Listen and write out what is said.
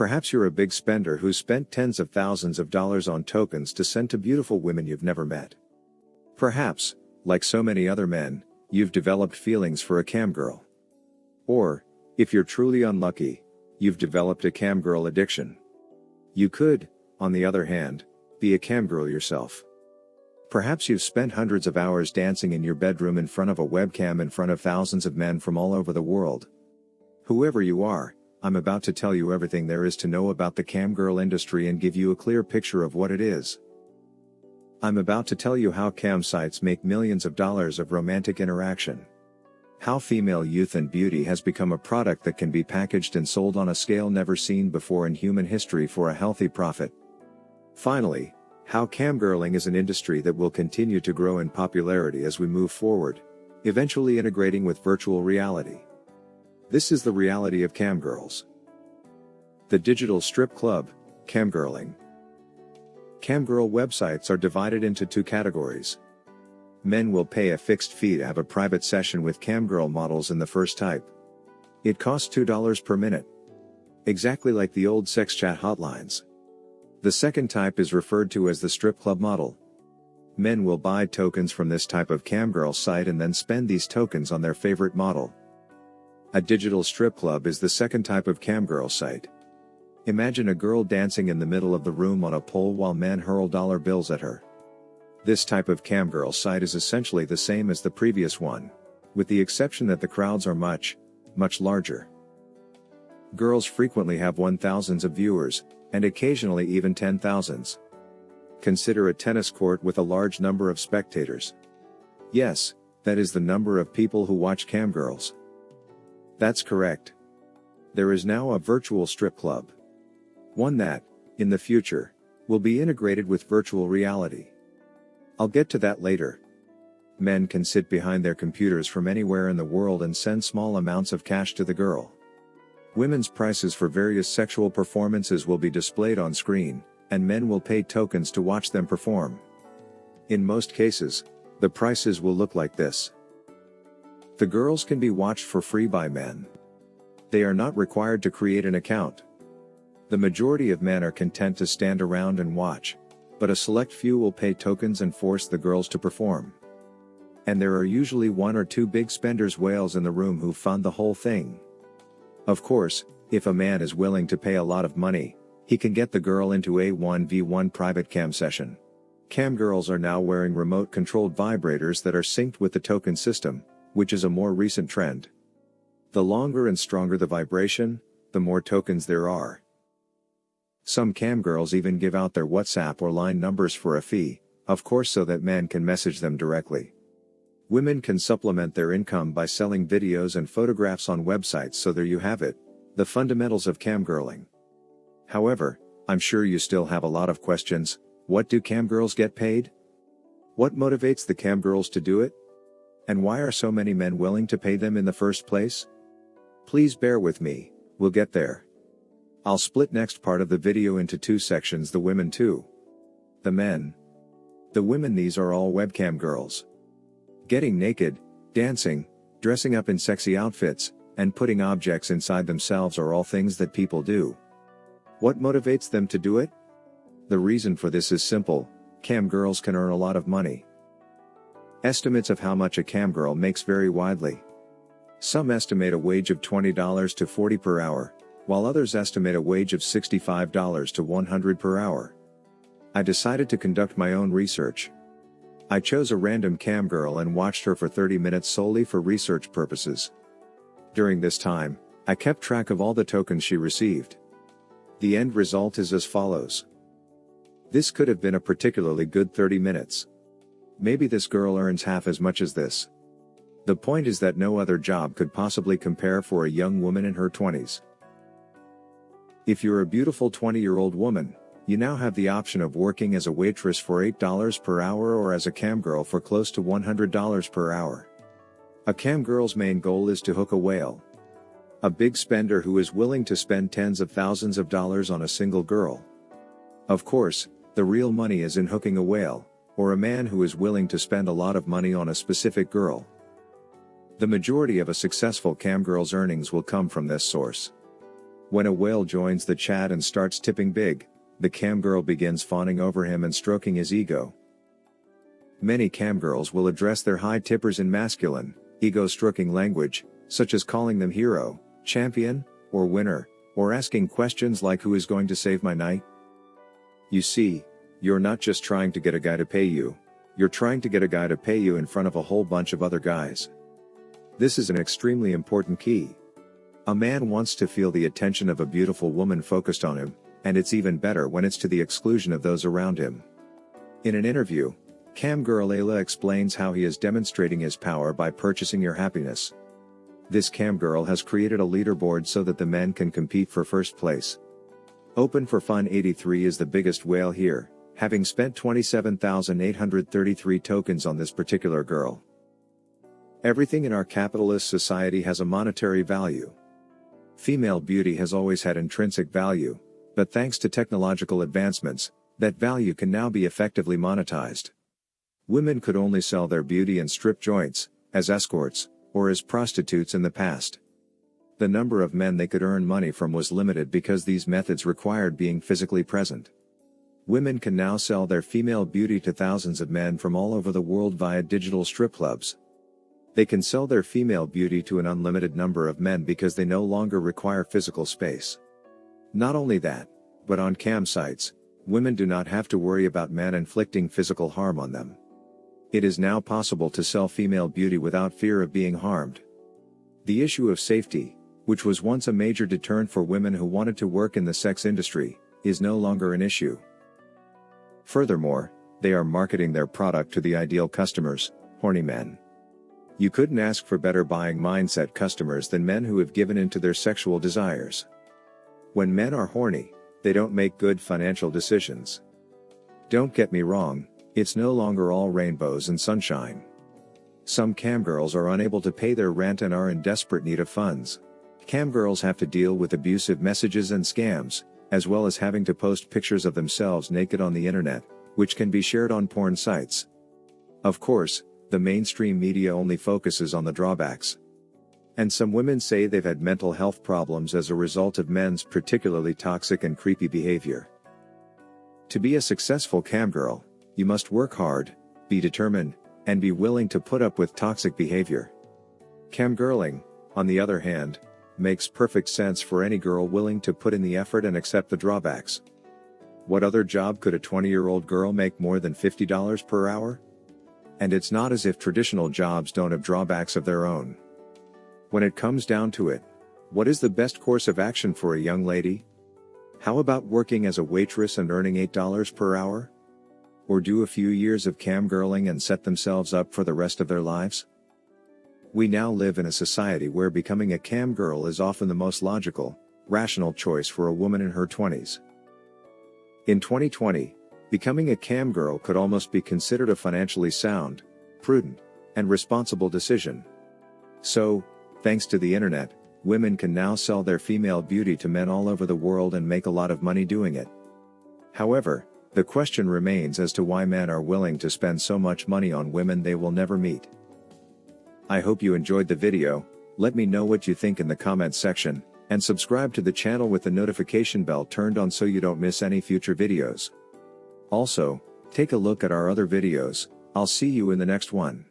Perhaps you're a big spender who's spent tens of thousands of dollars on tokens to send to beautiful women you've never met. Perhaps, like so many other men, you've developed feelings for a camgirl. Or, if you're truly unlucky, you've developed a camgirl addiction. You could, on the other hand, be a camgirl yourself. Perhaps you've spent hundreds of hours dancing in your bedroom in front of a webcam in front of thousands of men from all over the world. Whoever you are, I'm about to tell you everything there is to know about the camgirl industry and give you a clear picture of what it is. I'm about to tell you how cam sites make millions of dollars of romantic interaction. How female youth and beauty has become a product that can be packaged and sold on a scale never seen before in human history for a healthy profit. Finally, how camgirling is an industry that will continue to grow in popularity as we move forward, eventually integrating with virtual reality. This is the reality of camgirls. The digital strip club, camgirling. Camgirl websites are divided into two categories. Men will pay a fixed fee to have a private session with camgirl models in the first type. It costs $2 per minute. Exactly like the old sex chat hotlines. The second type is referred to as the strip club model. Men will buy tokens from this type of camgirl site and then spend these tokens on their favorite model. A digital strip club is the second type of camgirl site. Imagine a girl dancing in the middle of the room on a pole while men hurl dollar bills at her. This type of camgirl site is essentially the same as the previous one, with the exception that the crowds are much, much larger. Girls frequently have 1,000s of viewers, and occasionally even 10,000s. Consider a tennis court with a large number of spectators. Yes, that is the number of people who watch camgirls. That's correct. There is now a virtual strip club. One that, in the future, will be integrated with virtual reality. I'll get to that later. Men can sit behind their computers from anywhere in the world and send small amounts of cash to the girl. Women's prices for various sexual performances will be displayed on screen, and men will pay tokens to watch them perform. In most cases, the prices will look like this. The girls can be watched for free by men. They are not required to create an account. The majority of men are content to stand around and watch, but a select few will pay tokens and force the girls to perform. And there are usually one or two big spenders whales in the room who fund the whole thing. Of course, if a man is willing to pay a lot of money, he can get the girl into a 1v1 private cam session. Camgirls are now wearing remote-controlled vibrators that are synced with the token system, which is a more recent trend. The longer and stronger the vibration, the more tokens there are. Some camgirls even give out their WhatsApp or line numbers for a fee, of course so that men can message them directly. Women can supplement their income by selling videos and photographs on websites, so there you have it, the fundamentals of camgirling. However, I'm sure you still have a lot of questions. What do camgirls get paid? What motivates the camgirls to do it? And why are so many men willing to pay them in the first place? Please bear with me, we'll get there. I'll split next part of the video into two sections: the women too. The men. The women, these are all webcam girls. Getting naked, dancing, dressing up in sexy outfits, and putting objects inside themselves are all things that people do. What motivates them to do it? The reason for this is simple: camgirls can earn a lot of money. Estimates of how much a camgirl makes vary widely. Some estimate a wage of $20 to $40 per hour, while others estimate a wage of $65 to $100 per hour. I decided to conduct my own research. I chose a random camgirl and watched her for 30 minutes solely for research purposes. During this time, I kept track of all the tokens she received. The end result is as follows. This could have been a particularly good 30 minutes. Maybe this girl earns half as much as this. The point is that no other job could possibly compare for a young woman in her 20s. If you're a beautiful 20-year-old woman, you now have the option of working as a waitress for $8 per hour or as a camgirl for close to $100 per hour. A camgirl's main goal is to hook a whale. A big spender who is willing to spend tens of thousands of dollars on a single girl. Of course, the real money is in hooking a whale, or a man who is willing to spend a lot of money on a specific girl. The majority of a successful camgirl's earnings will come from this source. When a whale joins the chat and starts tipping big, the cam girl begins fawning over him and stroking his ego. Many cam girls will address their high tippers in masculine, ego-stroking language, such as calling them hero, champion, or winner, or asking questions like who is going to save my night? You see, you're not just trying to get a guy to pay you, you're trying to get a guy to pay you in front of a whole bunch of other guys. This is an extremely important key. A man wants to feel the attention of a beautiful woman focused on him, and it's even better when it's to the exclusion of those around him. In an interview, cam girl Ayla explains how he is demonstrating his power by purchasing your happiness. This cam girl has created a leaderboard so that the men can compete for first place. Open for Fun 83 is the biggest whale here, having spent 27,833 tokens on this particular girl. Everything in our capitalist society has a monetary value. Female beauty has always had intrinsic value, but thanks to technological advancements, that value can now be effectively monetized. Women could only sell their beauty in strip joints, as escorts, or as prostitutes in the past. The number of men they could earn money from was limited because these methods required being physically present. Women can now sell their female beauty to thousands of men from all over the world via digital strip clubs. They can sell their female beauty to an unlimited number of men because they no longer require physical space. Not only that, but on cam sites, women do not have to worry about men inflicting physical harm on them. It is now possible to sell female beauty without fear of being harmed. The issue of safety, which was once a major deterrent for women who wanted to work in the sex industry, is no longer an issue. Furthermore, they are marketing their product to the ideal customers, horny men. You couldn't ask for better buying mindset customers than men who have given in to their sexual desires. When men are horny, they don't make good financial decisions. Don't get me wrong, it's no longer all rainbows and sunshine. Some cam girls are unable to pay their rent and are in desperate need of funds. Cam girls have to deal with abusive messages and scams, as well as having to post pictures of themselves naked on the internet, which can be shared on porn sites. Of course, the mainstream media only focuses on the drawbacks. And some women say they've had mental health problems as a result of men's particularly toxic and creepy behavior. To be a successful cam girl, you must work hard, be determined, and be willing to put up with toxic behavior. Camgirling, on the other hand, makes perfect sense for any girl willing to put in the effort and accept the drawbacks. What other job could a 20-year-old girl make more than $50 per hour? And it's not as if traditional jobs don't have drawbacks of their own. When it comes down to it, what is the best course of action for a young lady? How about working as a waitress and earning $8 per hour? Or do a few years of camgirling and set themselves up for the rest of their lives? We now live in a society where becoming a cam girl is often the most logical, rational choice for a woman in her 20s. In 2020, becoming a cam girl could almost be considered a financially sound, prudent, and responsible decision. So, thanks to the internet, women can now sell their female beauty to men all over the world and make a lot of money doing it. However, the question remains as to why men are willing to spend so much money on women they will never meet. I hope you enjoyed the video. Let me know what you think in the comments section, and subscribe to the channel with the notification bell turned on so you don't miss any future videos. Also, take a look at our other videos. I'll see you in the next one.